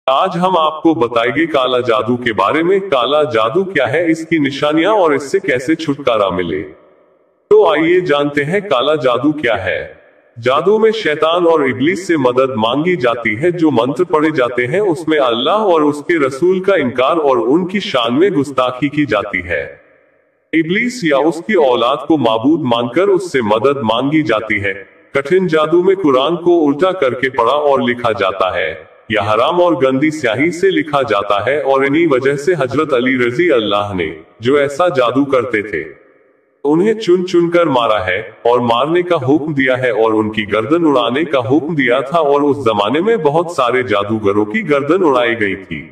आज हम आपको बताएंगे काला जादू के बारे में। काला जादू क्या है, इसकी निशानियां और इससे कैसे छुटकारा मिले। तो आइए जानते हैं काला जादू क्या है। जादू में शैतान और इब्लीस से मदद मांगी जाती है। जो मंत्र पढ़े जाते हैं उसमें अल्लाह और उसके रसूल का इनकार और उनकी शान में गुस्ताखी की जाती है। इब्लीस या उसकी औलाद को माबूद मानकर उससे मदद मांगी जाती है। कठिन जादू में कुरान को उल्टा करके पढ़ा और लिखा जाता है या हराम और गंदी स्याही से लिखा जाता है, और इन्हीं वजह से हजरत अली रजी अल्लाह ने, जो ऐसा जादू करते थे, उन्हें चुन चुन कर मारा है और मारने का हुक्म दिया है और उनकी गर्दन उड़ाने का हुक्म दिया था। और उस जमाने में बहुत सारे जादूगरों की गर्दन उड़ाई गई थी।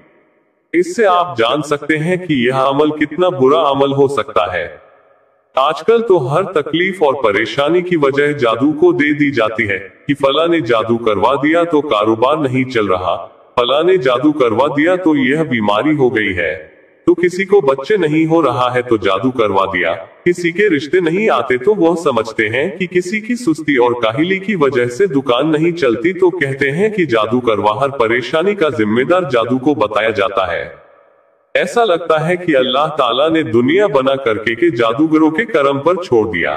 इससे आप जान सकते हैं कि यह अमल कितना बुरा अमल हो सकता है। आजकल तो हर तकलीफ और परेशानी की वजह जादू को दे दी जाती है कि फला ने जादू करवा दिया तो कारोबार नहीं चल रहा, फला ने जादू करवा दिया तो यह बीमारी हो गई है, तो किसी को बच्चे नहीं हो रहा है तो जादू करवा दिया, किसी के रिश्ते नहीं आते तो वह समझते हैं कि किसी की सुस्ती और काहिली की वजह से दुकान नहीं चलती तो कहते हैं कि जादू करवा। हर परेशानी का जिम्मेदार जादू को बताया जाता है। ऐसा लगता है कि अल्लाह ताला ने दुनिया बना करके के जादूगरों के करम पर छोड़ दिया।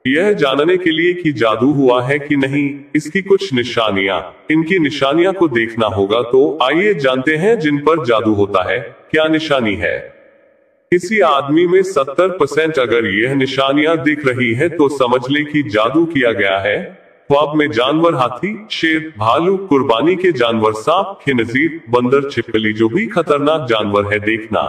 यह जानने के लिए कि जादू हुआ है कि नहीं, इसकी कुछ निशानियां, इनकी निशानियां को देखना होगा। तो आइए जानते हैं जिन पर जादू होता है क्या निशानी है। किसी आदमी में 70% अगर यह निशानियां दिख रही है तो समझ ले कि जादू किया गया है। ख्वाब में जानवर हाथी, शेर, भालू, कुर्बानी के जानवर, सांप, खिंजीर, बंदर, छिपकली जो भी खतरनाक जानवर है देखना।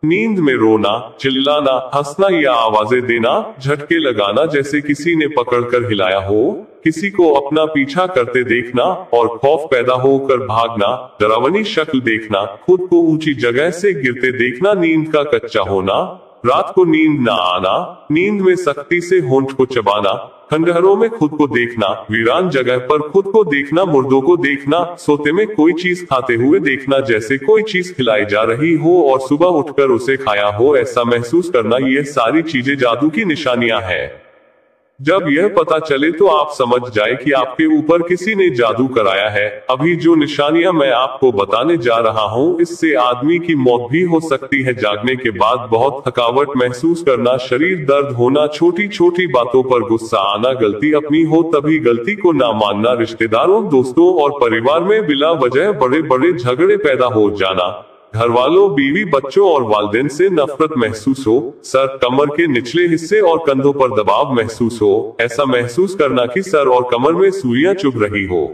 नींद में रोना, चिल्लाना, हंसना या आवाजें देना, झटके लगाना जैसे किसी ने पकड़कर हिलाया हो, किसी को अपना पीछा करते देखना और खौफ पैदा होकर भागना, डरावनी शक्ल देखना, खुद को ऊंची जगह से गिरते देखना, नींद का कच्चा होना, रात को नींद न आना, नींद में सख्ती से होंठ को चबाना, खंडहरों में खुद को देखना, वीरान जगह पर खुद को देखना, मुर्दों को देखना, सोते में कोई चीज खाते हुए देखना जैसे कोई चीज खिलाई जा रही हो और सुबह उठकर उसे खाया हो ऐसा महसूस करना, ये सारी चीजें जादू की निशानियां हैं। जब यह पता चले तो आप समझ जाए कि आपके ऊपर किसी ने जादू कराया है। अभी जो निशानियां मैं आपको बताने जा रहा हूं, इससे आदमी की मौत भी हो सकती है। जागने के बाद बहुत थकावट महसूस करना, शरीर दर्द होना, छोटी छोटी बातों पर गुस्सा आना, गलती अपनी हो तभी गलती को ना मानना, रिश्तेदारों, दोस्तों और परिवार में बिला वजह बड़े बड़े झगड़े पैदा हो जाना, घर वालों, बीवी, बच्चों और वालिदैन से नफरत महसूस हो, सर, कमर के निचले हिस्से और कंधों पर दबाव महसूस हो, ऐसा महसूस करना कि सर और कमर में सुइयां चुभ रही हो,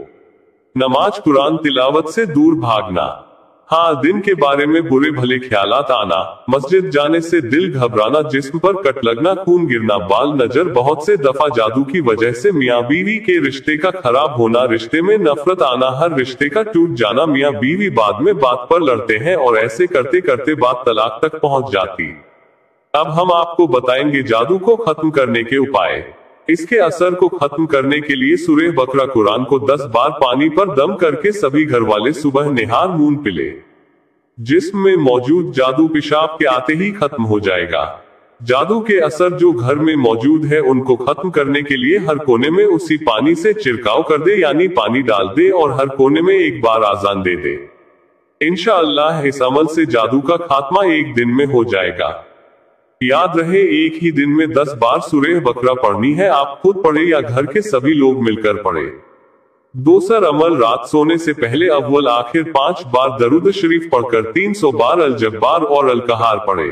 नमाज, कुरान तिलावत से दूर भागना, हाँ, दिन के बारे में बुरे भले ख्यालात आना, मस्जिद जाने से दिल घबराना, जिस्म पर कट लगना, खून गिरना, बाल नजर, बहुत से दफा जादू की वजह से मियाँ बीवी के रिश्ते का खराब होना, रिश्ते में नफरत आना, हर रिश्ते का टूट जाना, मियाँ बीवी बाद में बात पर लड़ते हैं और ऐसे करते करते बात तलाक तक पहुंच जाती। अब हम आपको बताएंगे जादू को खत्म करने के उपाय। इसके असर को खत्म करने के लिए सूरह बकरा कुरान को 10 बार पानी पर दम करके सभी घर वाले सुबह निहार मून पिले। जिस्म में मौजूद जादू पेशाब के आते ही खत्म हो जाएगा। जादू के असर जो घर में मौजूद है उनको खत्म करने के लिए हर कोने में उसी पानी से छिड़काव कर दे, यानी पानी डाल दे और हर कोने में एक बार आजान दे दे। इंशाअल्लाह इस अमल से जादू का खात्मा एक दिन में हो जाएगा। याद रहे, एक ही दिन में 10 बार सूरह बकरा पढ़नी है। आप खुद पढ़े या घर के सभी लोग मिलकर पढ़े। दूसरा अमल, रात सोने से पहले अव्वल आखिर 5 बार दरूद शरीफ पढ़कर 300 बार अल जब्बार और अल कहार पढ़े।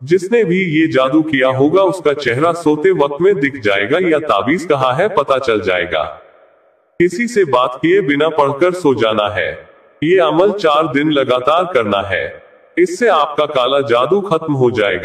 जिसने भी ये जादू किया होगा उसका चेहरा सोते वक्त में दिख जाएगा या ताबीज कहा है पता चल जाएगा। किसी से बात किए बिना पढ़कर सो जाना है। ये अमल 4 दिन लगातार करना है। इससे आपका काला जादू खत्म हो जाएगा।